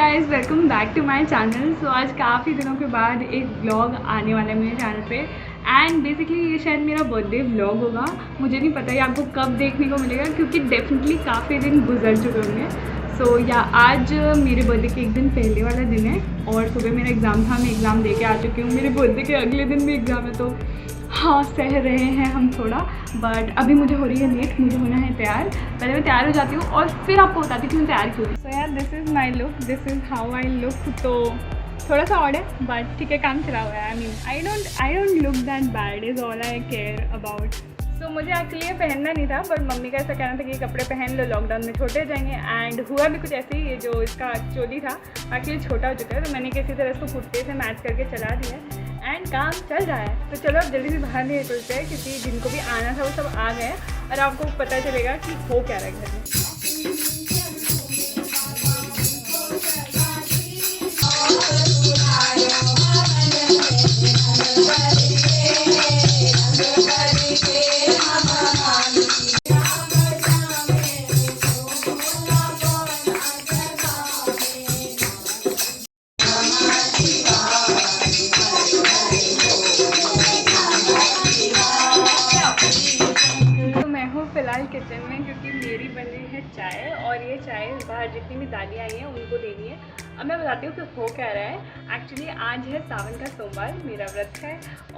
Guys, welcome back to my channel. So आज काफ़ी दिनों के बाद एक व्लॉग आने वाला है मेरे चैनल पे एंड बेसिकली ये शायद मेरा बर्थडे व्लॉग होगा। मुझे नहीं पता ये आपको कब देखने को मिलेगा क्योंकि डेफिनेटली काफ़ी दिन गुजर चुके होंगे। सो या आज मेरे बर्थडे के एक दिन पहले वाला दिन है और सुबह मेरा एग्ज़ाम था, मैं एग्ज़ाम दे के आ चुकी हूँ। मेरे बर्थडे के अगले दिन भी एग्ज़ाम है, तो हाँ सह रहे हैं हम थोड़ा, बट अभी मुझे हो रही है लेट, मुझे होना है तैयार। पहले मैं तैयार हो जाती हूँ और फिर आपको बताती हूँ मैं तैयार क्यों। सो यार this is my look, this is how I look. तो थोड़ा सा ऑड है बट ठीक है, काम चला हुआ है। I mean I don't look that bad is all I care about. तो मुझे एक्चुअली ये पहनना नहीं था, बट मम्मी का ऐसा कहना था कि ये कपड़े पहन लो, लॉकडाउन में छोटे हो जाएंगे। एंड हुआ भी कुछ ऐसे ही, ये जो इसका चोली था एक्चुअली छोटा हो चुका है, तो मैंने किसी तरह इसको कुर्ते से मैच करके चला दिया एंड काम चल रहा है। तो चलो अब जल्दी से बाहर निकलते हैं क्योंकि जिनको भी आना था वो सब आ गए और आपको पता चलेगा कि हो क्या रहा है घर में। फ़िलहाल किचन में क्योंकि मेरी बनी है चाय और ये चाय बाहर जितनी भी दादियाँ आई हैं उनको देनी है। अब मैं बताती हूँ कि हो क्या रहा है। एक्चुअली आज है सावन का सोमवार, मेरा व्रत है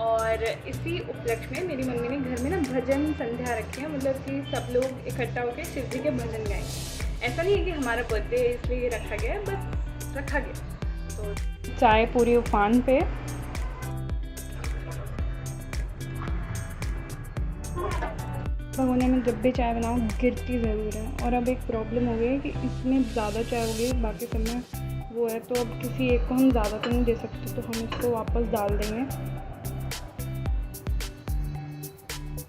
और इसी उपलक्ष्य में मेरी मम्मी ने घर में ना भजन संध्या रखी है, मतलब कि सब लोग इकट्ठा होकर शिव जी के भजन गाएँ। ऐसा नहीं है कि हमारा बर्थडे है इसलिए ये रखा गया है, बस रखा गया। तो चाय पूरी उफान पे। भगोने में जब भी चाय बनाओ गिरती ज़रूर है। और अब एक प्रॉब्लम हो गई है कि इसमें ज़्यादा चाय हो गई, बाकी सब में वो है, तो अब किसी एक को हम ज़्यादा तो नहीं दे सकते, तो हम इसको वापस डाल देंगे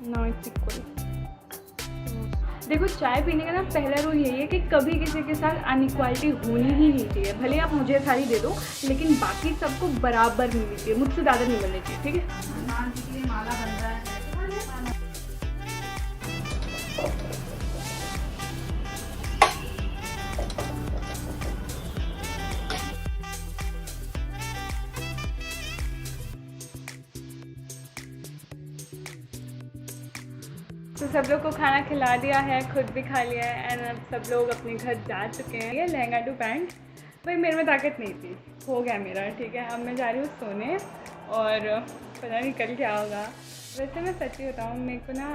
ना इक्वल। देखो चाय पीने का ना पहला रूल यही है कि कभी किसी के साथ अनइक्वालिटी होनी ही नहीं चाहिए। भले आप मुझे सारी दे दो लेकिन बाकी सबको बराबर मिलनी चाहिए, मुझसे ज़्यादा नहीं मिलनी चाहिए, ठीक है। माला बन रहा है। तो सब लोग को खाना खिला दिया है, खुद भी खा लिया है एंड अब सब लोग अपने घर जा चुके हैं। ये लहंगा टू पैंट, भाई मेरे में ताकत नहीं थी, हो गया मेरा, ठीक है। अब मैं जा रही हूँ सोने और पता नहीं कल क्या होगा। वैसे मैं सच्ची बताऊँ, मेरे को ना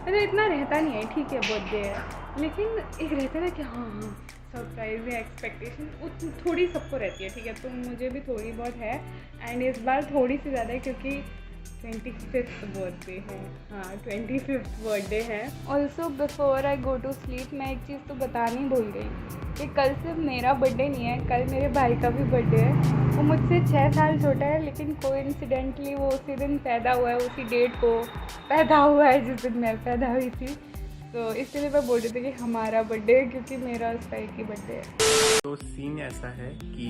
मतलब इतना रहता नहीं है, ठीक है बर्थडे है, लेकिन एक रहता है ना कि हाँ सरप्राइज़ या एक्सपेक्टेशन थोड़ी सबको रहती है, ठीक है। तो मुझे भी थोड़ी बहुत है एंड इस बार थोड़ी सी ज़्यादा है क्योंकि 25th बर्थडे है। हाँ 25th बर्थडे है। Also before I go to sleep मैं एक चीज़ तो बतानी भूल गई कि कल सिर्फ मेरा बर्थडे नहीं है, कल मेरे भाई का भी बर्थडे है। वो मुझसे 6 साल छोटा है लेकिन कोइंसिडेंटली वो उसी दिन पैदा हुआ है, उसी डेट को पैदा हुआ है जिस दिन मैं पैदा हुई थी। तो इसलिए मैं बोल रही थी कि हमारा बर्थडे है क्योंकि मेरा उसका एक ही बर्थडे है। तो सीन ऐसा है कि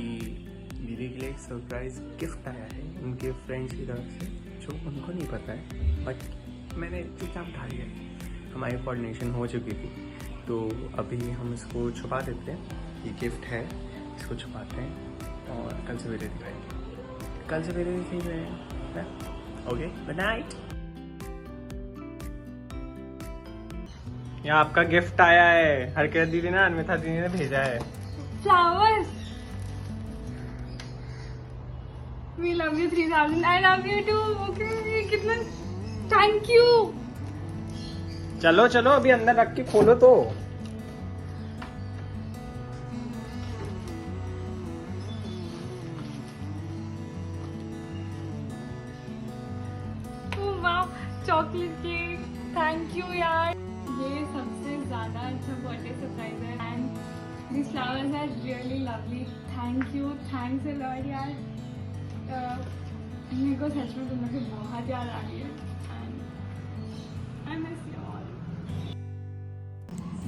दीदी के लिए एक सरप्राइज गिफ्ट आया है उनके फ्रेंड्स की तरफ से, जो उनको नहीं पता है, बट मैंने चुपचाप ढा लिया। हमारी कोऑर्डिनेशन हो चुकी थी, तो अभी हम इसको छुपा देते हैं। ये गिफ्ट है, इसको छुपाते हैं और कल सवेरे दिखाएंगे। कल सवेरे दिखाएंगे। Okay, good night. यहाँ आपका गिफ्ट आया है, हरकत दीदी ने, अन्विता दीदी ने भेजा है। Flowers, We love you 3000, I love you too। Okay कितना थैंक यू। चलो चलो अभी अंदर रख के खोलो तो। वाह चॉकलेट केक, थैंक यू यार। ये सबसे ज़्यादा अच्छा बर्थडे सरप्राइज है and this flowers are really lovely. Thank you, thanks a lot यार। मेरे को सच में तुम लोग की बहुत याद आ रही है and I miss you all.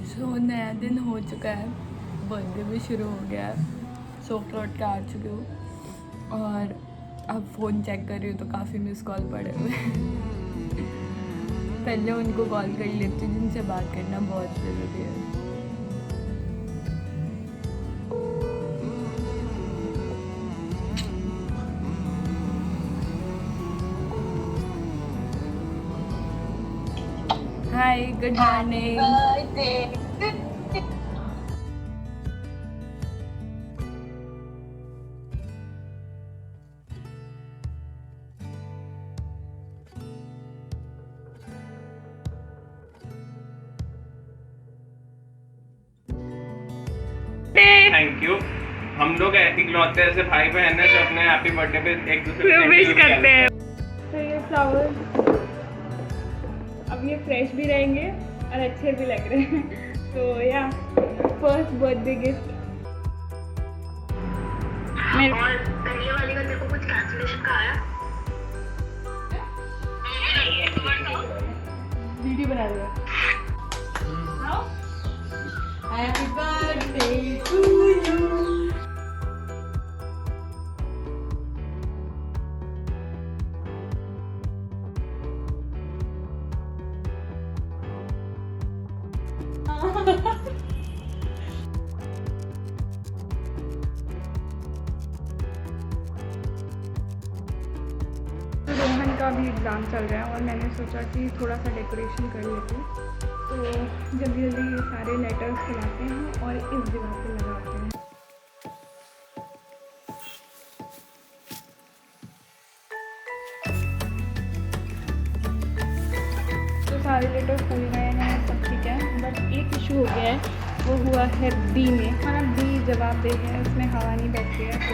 So नया दिन हो चुका है, बर्थडे भी शुरू हो गया है, सोफ्ट रोड के आ चुकी हूँ और अब फ़ोन चेक कर रही हूँ तो काफ़ी मिस कॉल पड़े हुए पहले उनको कॉल कर लेती हूँ जिनसे बात करना बहुत ज़रूरी है। हाय, गुड मॉर्निंग। Thank you. हम लोग इकलौते ऐसे भाई बहन हैं जो अपने हैप्पी बर्थडे पे एक दूसरे को विश करते हैं। तो ये फ्लावर अब ये फ्रेश भी रहेंगे और अच्छे भी लग रहे हैं। तो या फर्स्ट बर्थडे गिफ्ट मेरे। और पहले वाली का तेरे को कुछ कैंसिलेशन का आया? वीडियो बना रहे हो। Happy birthday to you. Rohan का भी एग्ज़ाम चल रहा है और मैंने सोचा कि थोड़ा सा डेकोरेशन कर लेती हूँ। तो जल्दी जल्दी ये सारे लेटर्स खिलाते हैं और इस दीवार पे लगाते हैं। तो सारे लेटर्स खुल गए हैं, सब ठीक है, बट एक इशू हो गया है, वो हुआ है बी में। हमारा बी जवाब दे है, उसमें हवा नहीं बैठती है, तो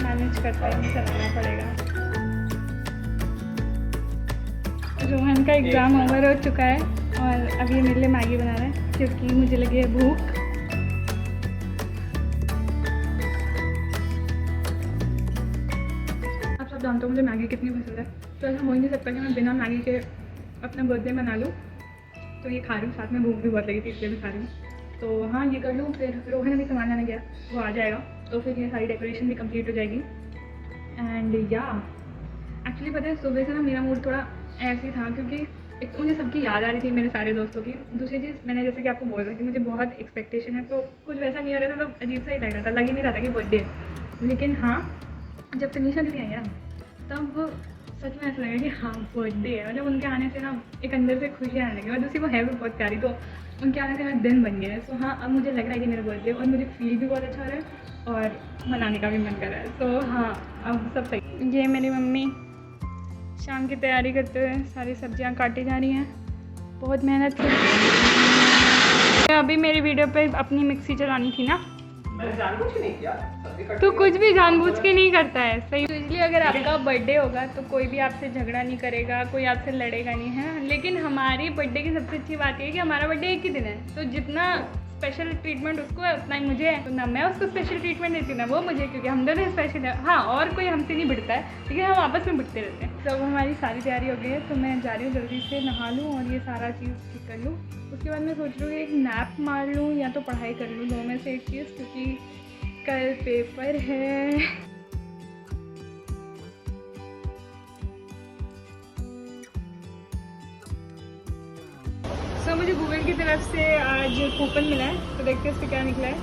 मैनेज करते ही चलाना पड़ेगा। रोहन का एग्ज़ाम ओवर हो चुका है और अब ये मेरे लिए मैगी बना रहा है क्योंकि मुझे लगी है भूख। आप सब जानते हो मुझे मैगी कितनी पसंद है, तो ऐसा हो ही नहीं सकता कि मैं बिना मैगी के अपना बर्थडे मना लूँ। तो ये खा रही हूँ, साथ में भूख भी बहुत लगी थी इसलिए भी खा रही हूँ। तो हाँ, ये कर लूँ, फिर रोहन अभी सामान लाने गया, वो आ जाएगा तो फिर ये सारी डेकोरेशन भी कंप्लीट हो जाएगी। एंड या एक्चुअली पता है, सुबह से ना मेरा मूड थोड़ा ऐसे ही था क्योंकि एक तो मुझे सबकी याद आ रही थी, मेरे सारे दोस्तों की। दूसरी चीज़, मैंने जैसे कि आपको बोल रहा कि मुझे बहुत एक्सपेक्टेशन है, तो कुछ वैसा नहीं हो रहा था, तो अजीब सा ही लग रहा था, लग ही नहीं रहा था कि बर्थडे है। लेकिन हाँ, जब तनीषा दीदी आई ना, तब सच में ऐसा लगा कि हाँ बर्थडे है। मतलब उनके आने से ना एक अंदर से खुशी आने लगी, और दूसरी वो है भी बहुत प्यारी, तो उनके आने से मेरा दिन बन गया है। सो हाँ, अब मुझे लग रहा है कि मेरा बर्थडे, और मुझे फील भी बहुत अच्छा हो रहा है और मनाने का भी मन कर रहा है। तो हाँ, अब सब सही। ये मेरी मम्मी शाम की तैयारी करते हुए सारी सब्जियां काटी जा रही हैं, बहुत मेहनत की। अभी मेरी वीडियो पे अपनी मिक्सी चलानी थी ना, मैंने जानबूझ के नहीं किया, तो कुछ भी जानबूझ के नहीं करता है, सही। तो इसलिए अगर आपका बर्थडे होगा तो कोई भी आपसे झगड़ा नहीं करेगा, कोई आपसे लड़ेगा नहीं, है। लेकिन हमारी बर्थडे की सबसे अच्छी बात ये है कि हमारा बर्थडे एक ही दिन है, तो जितना स्पेशल ट्रीटमेंट उसको है उतना ही मुझे है। तो ना मैं उसको स्पेशल ट्रीटमेंट देती हूँ ना वो मुझे, क्योंकि हम दोनों स्पेशल है। हाँ, और कोई हमसे नहीं भिड़ता है, लेकिन हम आपस में भिड़ते रहते हैं। तो अब हमारी सारी तैयारी हो गई है, तो मैं जा रही हूँ जल्दी से नहा लूँ और ये सारा चीज़ ठीक कर लूँ। उसके बाद मैं सोच रही हूँ एक नैप मार लूँ या तो पढ़ाई कर लूँ, दो में से एक चीज़, क्योंकि कल पेपर है। तो मुझे गूगल की तरफ से आज कूपन मिला है, तो देखते हैं इस पर क्या निकला है।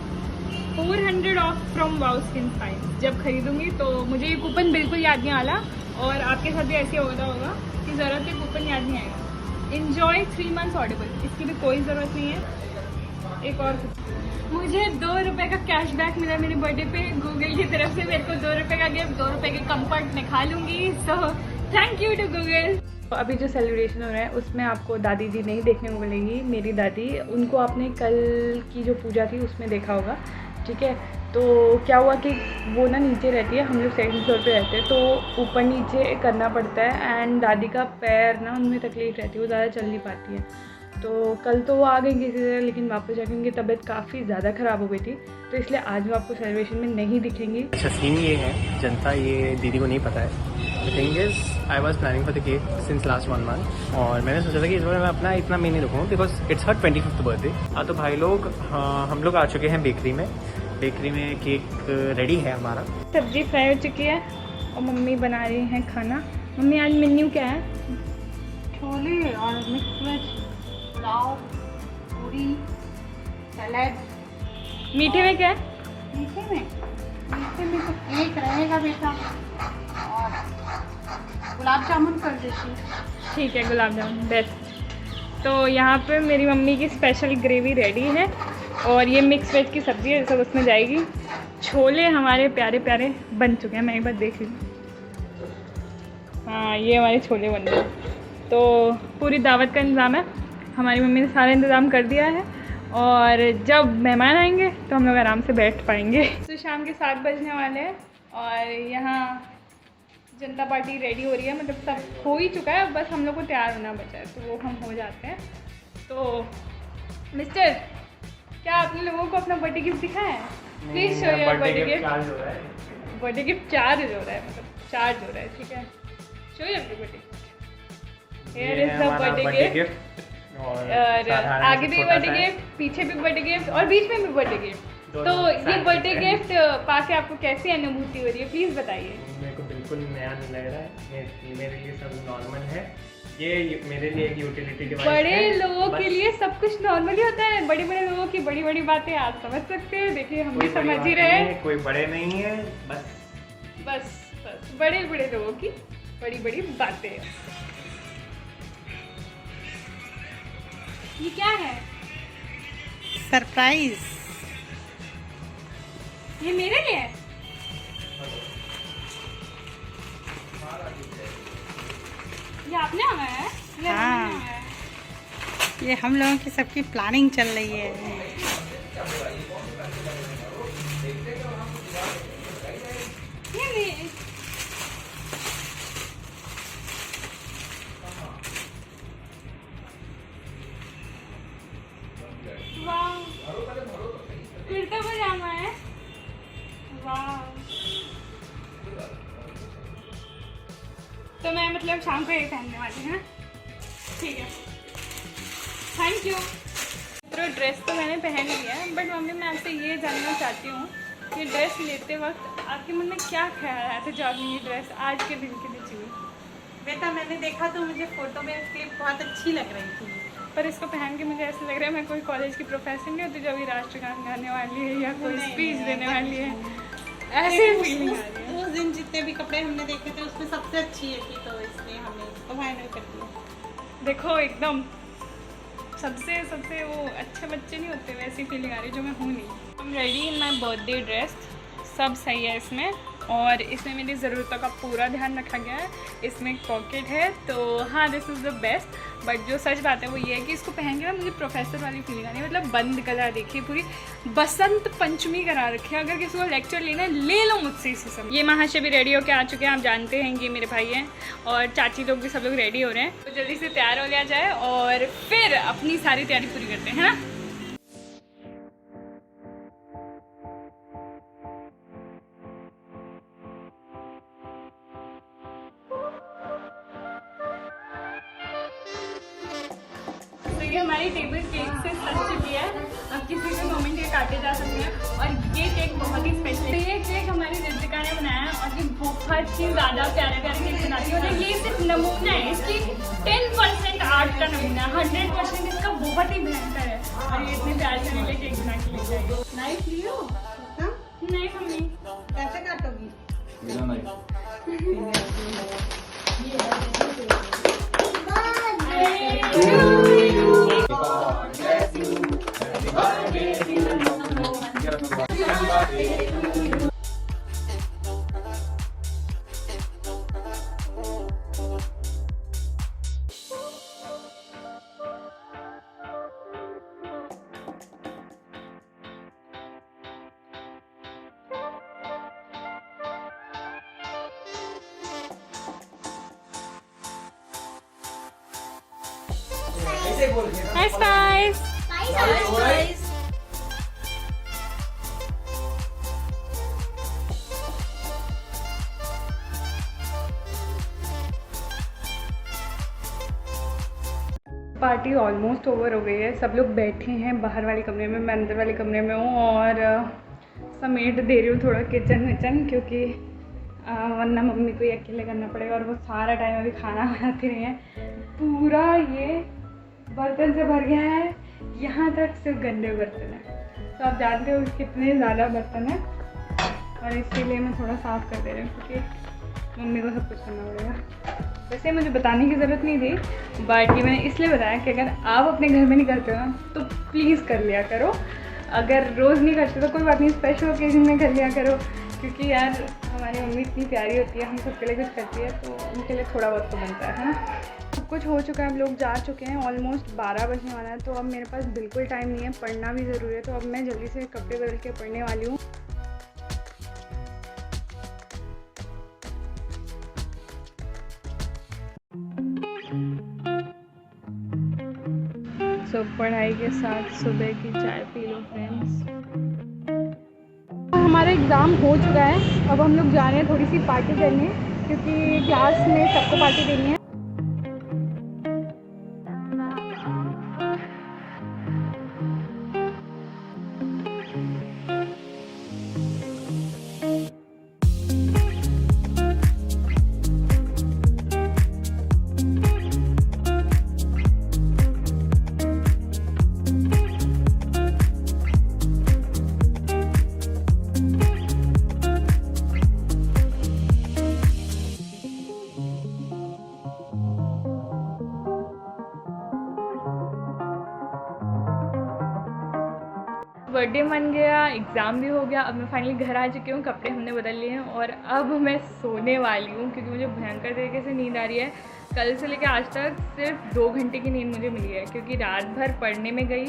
400 of from wow skin science. जब खरीदूंगी तो मुझे ये कूपन बिल्कुल याद नहीं आला, और आपके साथ भी ऐसे होगा कि ज़रूरत है कूपन याद नहीं आएगा। इन्जॉय 3 months ऑडिबल, इसकी भी कोई ज़रूरत नहीं है। एक और मुझे 2 रुपये का कैशबैक मिला मेरे बर्थडे पे गूगल की तरफ से। मेरे को 2 रुपये का गिफ्ट, 2 रुपये के कंफर्ट में खा लूँगी। So thank you to Google. तो अभी जो सेलिब्रेशन हो रहा है उसमें आपको दादी जी नहीं देखने को मिलेंगी। मेरी दादी, उनको आपने कल की जो पूजा थी उसमें देखा होगा, ठीक है। तो क्या हुआ कि वो ना नीचे रहती है, हम लोग 2nd फ्लोर पे रहते हैं, तो ऊपर नीचे करना पड़ता है। एंड दादी का पैर ना, उनमें तकलीफ रहती है, वो ज़्यादा चल नहीं पाती है। तो कल तो वो आ गई किसी तरह, लेकिन वापस जाके उनकी तबीयत काफ़ी ज़्यादा ख़राब हो गई थी, तो इसलिए आज वो आपको सेलिब्रेशन में नहीं दिखेंगी। अच्छा, सीन ये है, जनता ये दीदी को नहीं पता है। The thing is, I was planning for the cake since last 1 month, और मैंने सोचा था कि इस बार मैं अपना इतना मैं नहीं रखूँगा because it's her 25th birthday. हाँ, तो भाई लोग, हम लोग आ चुके हैं बेकरी में। बेकरी में केक रेडी है हमारा। सब्जी फ्राई हो चुकी है और मम्मी बना रही हैं खाना। मम्मी आज मेन्यू क्या है? छोले और मिक्स वेज, पुलाव, पूरी, सैलेड। मीठे में क्या है? मीठे में तो केक रहेगा बेटा, और गुलाब जामुन कर देती। ठीक है, गुलाब जामुन बेस्ट। तो यहाँ पे मेरी मम्मी की स्पेशल ग्रेवी रेडी है और ये मिक्स वेज की सब्ज़ी है, सब उसमें जाएगी। छोले हमारे प्यारे प्यारे बन चुके हैं, मैं एक बार देख लूँ। हाँ, ये हमारे छोले बन रहे हैं। तो पूरी दावत का इंतज़ाम है, हमारी मम्मी ने सारा इंतज़ाम कर दिया है और जब मेहमान आएंगे तो हम लोग आराम से बैठ पाएंगे। तो शाम के 7 बजने वाले हैं और यहाँ जनता पार्टी रेडी हो रही है, मतलब सब हो ही चुका है, बस हम लोग को तैयार होना बचा है, तो वो हम हो जाते हैं। तो मिस्टर, क्या आपने लोगों को अपना बर्थडे गिफ्ट दिखाया है? Please show your birthday gift. Birthday gift charge हो रहा है, मतलब चार्ज हो रहा है, ठीक है। Show your birthday gift. Here is the birthday gift और आगे भी बर्थडे गिफ्ट, पीछे भी बर्थडे गिफ्ट और बीच में भी बर्थडे गिफ्ट। तो ये बर्थडे गिफ्ट पाके आपको कैसी अनुभूति हो रही है, प्लीज़ बताइए। मेरे को बिल्कुल नया नहीं लग रहा है, मेरे लिए सब नॉर्मल है। ये मेरे लिए एक यूटिलिटी डिवाइस है। बड़े लोगों के लिए सब कुछ नॉर्मल ही होता है, बड़े बड़े लोगों की बड़ी बड़ी बातें आप समझ सकते हैं। देखिए हम भी समझ ही रहे हैं, कोई बड़े नहीं है, बस बड़े बड़े लोगों की बड़ी बड़ी बातें। ये क्या है? सरप्राइज। ये मेरे लिए है? ये आपने मंगाया है? ये हाँ। आपने मंगाया है? ये हम लोगों की सबकी प्लानिंग चल रही है। ये नहीं। वाह, कुर्ता पजामा है। वाह, तो मैं मतलब शाम को ये पहनने वाली हूँ, ठीक है। Thank you. तो ड्रेस तो मैंने पहन लिया है, बट मम्मी मैं आपसे ये जानना चाहती हूँ कि ड्रेस लेते वक्त आपके मन में क्या ख्याल आया था जब आपने ये ड्रेस आज के दिन के लिए चुनी? बेटा मैंने देखा तो मुझे फोटो में क्लिप बहुत अच्छी लग रही थी, पर इसको पहन के मुझे ऐसा लग रहा है मैं कोई कॉलेज की प्रोफेसर नहीं होती जो अभी राष्ट्रगान गाने वाली है या कोई स्पीच देने वाली है, ऐसे फीलिंग आ रही है। उस दिन जितने भी कपड़े हमने देखे थे उसमें सबसे अच्छी ये थी, तो इसलिए हमने इसको फाइनल कर दिया। देखो एकदम सबसे वो अच्छे बच्चे नहीं होते, वैसी फीलिंग आ रही जो मैं हूँ नहीं। I am ready in my birthday dress, सब सही है इसमें, और इसमें मेरी ज़रूरतों का पूरा ध्यान रखा गया है। इसमें एक पॉकेट है, तो हाँ this is the best. But जो सच बात है वो ये है कि इसको पहन के ना मुझे प्रोफेसर वाली फीलिंग आ रही है, मतलब बंद करा देखिए, पूरी बसंत पंचमी करा रखी है। अगर किसी को लेक्चर लेना है ले लो मुझसे इसी समय। ये महाशय भी रेडी होकर आ चुके हैं, आप जानते हैं कि मेरे भाई हैं, और चाची लोग भी सब लोग रेडी हो रहे हैं। तो जल्दी से तैयार हो लिया जाए और फिर अपनी सारी तैयारी पूरी करते हैं, है ना। हमारी टेबल केक से सज चुकी है, अब किसी भी मोमेंट ये काटे जा सकते हैं, और ये केक बहुत ही स्पेशल है। ये केक हमारी रिद्धिका ने बनाया है और ये बहुत ही ज़्यादा प्यारे प्यारे केक बनाती है, और ये सिर्फ नमूना है, इसकी 10% आर्ट का नमूना है, 100% इसका बहुत ही भयंकर है। और ये इतने प्यारे से लिए केक बना के ले जाएगी। नाइफ लियो? नहीं मम्मी। कैसे काटोगी? Hi Spice. Party almost over हो गई है, सब लोग बैठे हैं बाहर वाले कमरे में, मैं अंदर वाले कमरे में हूँ, और समेट दे रही हूँ थोड़ा किचन, क्योंकि वरना मम्मी को ही अकेले करना पड़ेगा, और वो सारा टाइम अभी खाना बनाती रही है। पूरा ये बर्तन से भर गया है, यहाँ तक सिर्फ गंदे बर्तन है, तो आप जानते हो कितने ज़्यादा बर्तन है, और इसीलिए मैं थोड़ा साफ़ कर दे रही हूँ, क्योंकि मम्मी को सब कुछ करना पड़ेगा। वैसे मुझे बताने की ज़रूरत नहीं थी, बट ये मैंने इसलिए बताया कि अगर आप अपने घर में नहीं करते हो ना तो प्लीज़ कर लिया करो। अगर रोज़ नहीं करते तो कोई बात नहीं, स्पेशल ओकेजन में कर लिया करो, क्योंकि यार हमारी मम्मी इतनी प्यारी होती है, हम सबके लिए कुछ करती है, तो उनके लिए थोड़ा बहुत तो बनता है ना। सब कुछ हो चुका है, हम लोग जा चुके हैं, ऑलमोस्ट 12 बजने वाला है, तो अब मेरे पास बिल्कुल टाइम नहीं है, पढ़ना भी ज़रूरी है, तो अब मैं जल्दी से कपड़े बदल के पढ़ने वाली हूँ। तो पढ़ाई के साथ सुबह की चाय पी लो फ्रेंड्स। हमारा एग्ज़ाम हो चुका है, अब हम लोग जा रहे हैं थोड़ी सी पार्टी करने, क्योंकि क्लास में सबको पार्टी देनी है। बर्थडे मन गया, एग्ज़ाम भी हो गया, अब मैं फाइनली घर आ चुकी हूँ, कपड़े हमने बदल लिए हैं और अब मैं सोने वाली हूँ, क्योंकि मुझे भयंकर तरीके से नींद आ रही है। कल से लेकर आज तक सिर्फ 2 घंटे की नींद मुझे मिली है, क्योंकि रात भर पढ़ने में गई,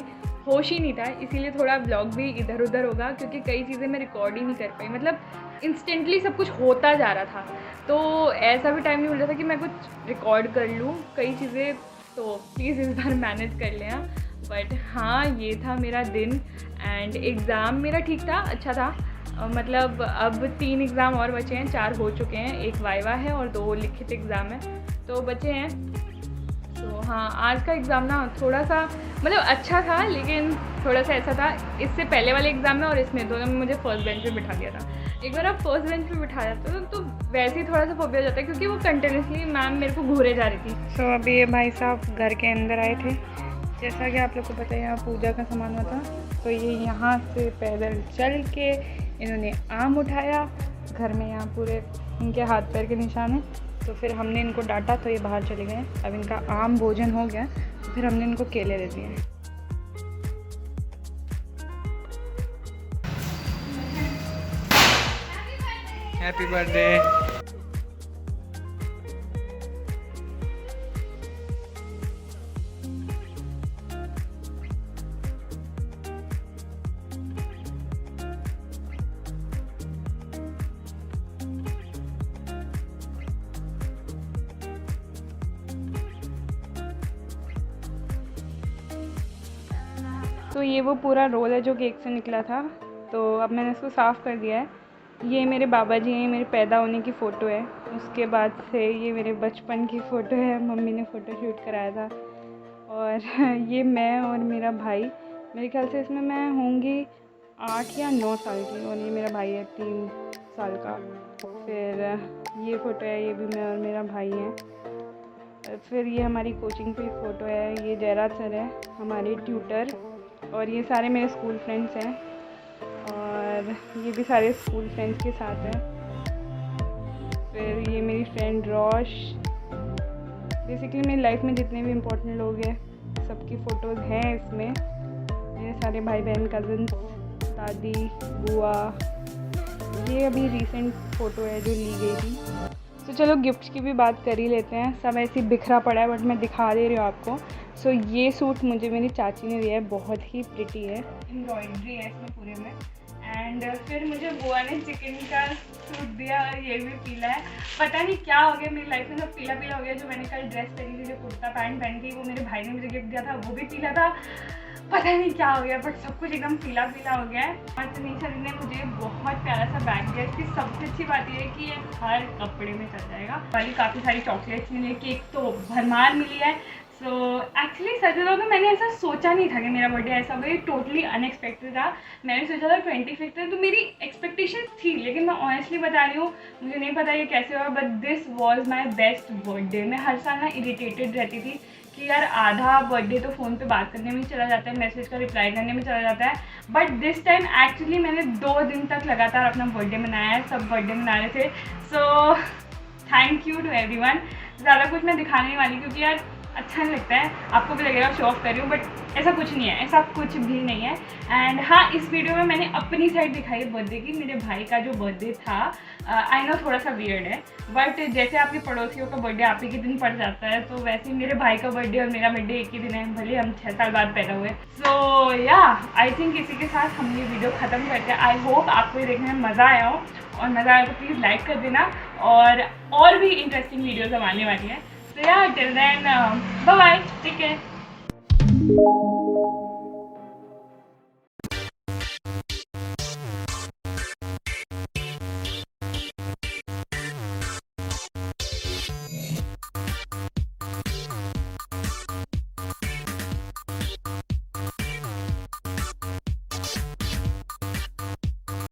होश ही नहीं था, इसीलिए थोड़ा ब्लॉग भी इधर उधर होगा, क्योंकि कई चीज़ें मैं रिकॉर्ड ही नहीं कर पाई, मतलब इंस्टेंटली सब कुछ होता जा रहा था, तो ऐसा भी टाइम नहीं मिल रहा था कि मैं कुछ रिकॉर्ड कर लूँ कई चीज़ें, तो प्लीज़ इस बार मैनेज कर लें। बट हाँ, ये था मेरा दिन एंड एग्ज़ाम मेरा ठीक था, अच्छा था। मतलब अब 3 एग्ज़ाम और बचे हैं, 4 हो चुके हैं, 1 वाइवा है और 2 लिखित एग्ज़ाम है, तो बचे हैं। तो हाँ, आज का एग्ज़ाम ना थोड़ा सा मतलब अच्छा था, लेकिन थोड़ा सा ऐसा था, इससे पहले वाले एग्ज़ाम में और इसमें दोनों में मुझे फर्स्ट बेंच पे बिठा दिया था। एक बार आप फर्स्ट बेंच पे बिठा जाते हो तो वैसे ही थोड़ा सा फोबिया हो जाता है, क्योंकि वो कंटिन्यूसली मैम मेरे को घूरे जा रही थी। तो अभी ये भाई साहब घर के अंदर आए थे, जैसा कि आप लोग को पता है यहाँ पूजा का सामान हुआ था, तो ये यहाँ से पैदल चल के इन्होंने आम उठाया, घर में यहाँ पूरे इनके हाथ पैर के निशान हैं, तो फिर हमने इनको डांटा तो ये बाहर चले गए। अब इनका आम भोजन हो गया, तो फिर हमने इनको केले दे दिए। Happy birthday. तो ये वो पूरा रोल है जो केक से निकला था, तो अब मैंने इसको साफ़ कर दिया है। ये मेरे बाबा जी हैं, मेरे पैदा होने की फ़ोटो है। उसके बाद से ये मेरे बचपन की फ़ोटो है, मम्मी ने फ़ोटो शूट कराया था। और ये मैं और मेरा भाई, मेरे ख्याल से इसमें मैं होंगी 8 या 9 साल की, और ये मेरा भाई है 3 साल का। फिर ये फ़ोटो है, ये भी मैं और मेरा भाई है। फिर ये हमारी कोचिंग की फ़ोटो है, ये जयराज सर है हमारे ट्यूटर, और ये सारे मेरे स्कूल फ्रेंड्स हैं, और ये भी सारे स्कूल फ्रेंड्स के साथ हैं। फिर ये मेरी फ्रेंड रोश। बेसिकली मेरी लाइफ में जितने भी इम्पोर्टेंट लोग हैं सबकी फ़ोटोज़ हैं इसमें। मेरे सारे भाई बहन, कज़न्स, दादी, बुआ। ये अभी रिसेंट फ़ोटो है जो ली गई थी। तो चलो गिफ्ट की भी बात कर ही लेते हैं। सब ऐसे ही बिखरा पड़ा है, बट मैं दिखा दे रही हूँ आपको। सो ये सूट मुझे मेरी चाची ने दिया है, बहुत ही प्रिटी है, एम्ब्रॉयडरी है इसमें पूरे में। एंड फिर मुझे बुआ ने चिकन का सूट दिया, और ये भी पीला है। पता नहीं क्या हो गया, मेरी लाइफ में सब पीला पीला हो गया। जो मैंने कल ड्रेस पहनी थी, जो कुर्ता पैंट पहनी थी, वो मेरे भाई ने मुझे गिफ्ट दिया था, वो भी पीला था। पता नहीं क्या हो गया, बट सब कुछ एकदम पीला पीला हो गया है। और तनीषा ने मुझे बहुत प्यारा सा बैग दिया। इसकी सबसे अच्छी बात ये है कि ये हर कपड़े में चल जाएगा। वाली काफ़ी सारी चॉकलेट्स मिली है, केक तो भरमार मिली है। सो एक्चुअली सच बताऊँ तो मैंने ऐसा सोचा नहीं था कि मेरा बर्थडे ऐसा होगा। ये टोटली अनएक्सपेक्टेड था। मैंने सोचा था 25th है, तो मेरी एक्सपेक्टेशंस थी, लेकिन मैं ऑनेस्टली बता रही हूँ, मुझे नहीं पता ये कैसे हुआ, but this was my best birthday. मैं हर साल ना इरिटेटेड रहती थी कि यार आधा बर्थडे तो फ़ोन पे बात करने में चला जाता है, मैसेज का रिप्लाई करने में चला जाता है, बट दिस टाइम एक्चुअली मैंने 2 दिन तक लगातार अपना बर्थडे मनाया है। सब बर्थडे मना रहे थे। So thank you to everyone. ज़्यादा कुछ मैं दिखाने नहीं वाली क्योंकि यार अच्छा नहीं लगता है, आपको भी लगेगा शो ऑफ कर रही हूँ, बट ऐसा कुछ नहीं है, ऐसा कुछ भी नहीं है। एंड हाँ, इस वीडियो में मैंने अपनी साइड दिखाई है बर्थडे की। मेरे भाई का जो बर्थडे था, आई नो थोड़ा सा वियर्ड है, बट जैसे आपके पड़ोसियों का बर्थडे आप ही के दिन पड़ जाता है, तो वैसे ही मेरे भाई का बर्थडे और मेरा बर्थडे एक ही दिन है, भले हम 6 साल बाद पैदा हुए। सो या आई थिंक इसी के साथ हम ये वीडियो ख़त्म करते हैं। आई होप आपको ये देखने में मज़ा आया हो, और मज़ा आया तो प्लीज़ लाइक कर देना, और भी इंटरेस्टिंग वीडियोज़ हम आने वाली है। So yeah, till then, bye bye, take care.